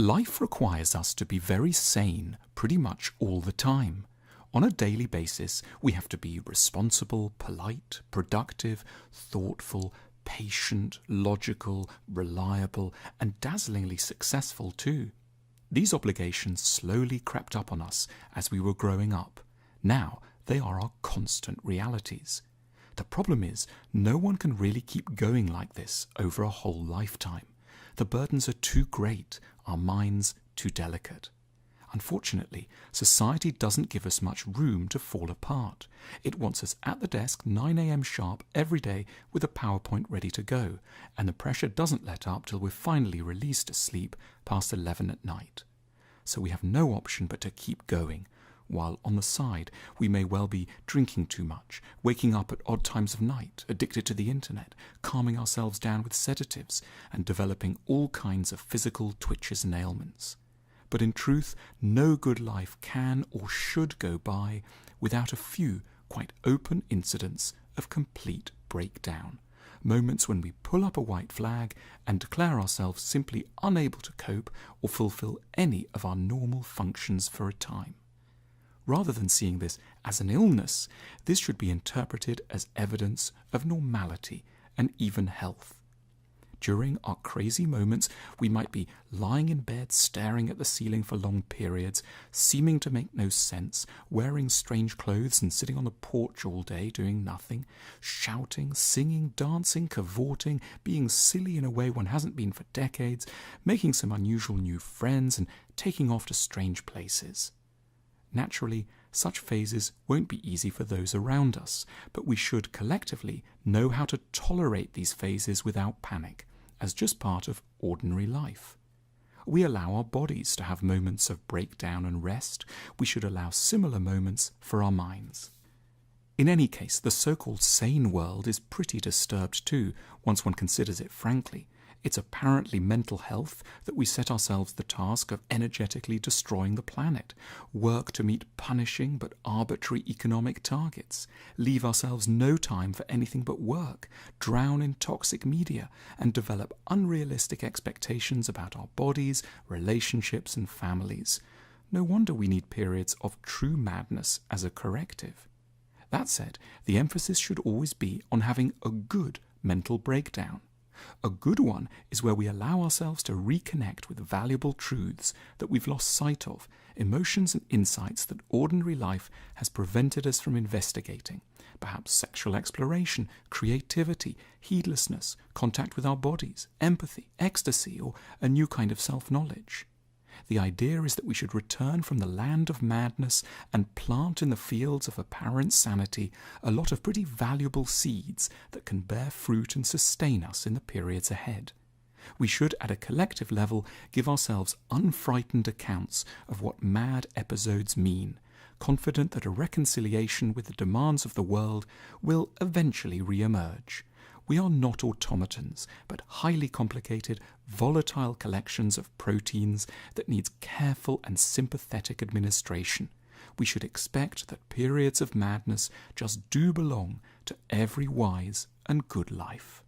Life requires us to be very sane pretty much all the time. On a daily basis, we have to be responsible, polite, productive, thoughtful, patient, logical, reliable, and dazzlingly successful too. These obligations slowly crept up on us as we were growing up. Now they are our constant realities. The problem is, no one can really keep going like this over a whole lifetime. The burdens are too great, our minds too delicate. Unfortunately, society doesn't give us much room to fall apart. It wants us at the desk 9 a.m. sharp every day with a PowerPoint ready to go, and the pressure doesn't let up till we're finally released to sleep past 11 at night. So we have no option but to keep going, while on the side we may well be drinking too much, waking up at odd times of night, addicted to the internet, calming ourselves down with sedatives, and developing all kinds of physical twitches and ailments. But in truth, no good life can or should go by without a few quite open incidents of complete breakdown. Moments when we pull up a white flag and declare ourselves simply unable to cope or fulfill any of our normal functions for a time. Rather than seeing this as an illness, this should be interpreted as evidence of normality and even health. During our crazy moments, we might be lying in bed staring at the ceiling for long periods, seeming to make no sense, wearing strange clothes and sitting on the porch all day doing nothing, shouting, singing, dancing, cavorting, being silly in a way one hasn't been for decades, making some unusual new friends and taking off to strange places. Naturally, such phases won't be easy for those around us, but we should collectively know how to tolerate these phases without panic, as just part of ordinary life. We allow our bodies to have moments of breakdown and rest. We should allow similar moments for our minds. In any case, the so-called sane world is pretty disturbed too, once one considers it frankly. It's apparently mental health that we set ourselves the task of energetically destroying the planet, work to meet punishing but arbitrary economic targets, leave ourselves no time for anything but work, drown in toxic media, and develop unrealistic expectations about our bodies, relationships, and families. No wonder we need periods of true madness as a corrective. That said, the emphasis should always be on having a good mental breakdown. A good one is where we allow ourselves to reconnect with valuable truths that we've lost sight of, emotions and insights that ordinary life has prevented us from investigating, perhaps sexual exploration, creativity, heedlessness, contact with our bodies, empathy, ecstasy, or a new kind of self-knowledge. The idea is that we should return from the land of madness and plant in the fields of apparent sanity a lot of pretty valuable seeds that can bear fruit and sustain us in the periods ahead. We should, at a collective level, give ourselves unfrightened accounts of what mad episodes mean, confident that a reconciliation with the demands of the world will eventually re-emerge. We are not automatons, but highly complicated, volatile collections of proteins that needs careful and sympathetic administration. We should expect that periods of madness just do belong to every wise and good life.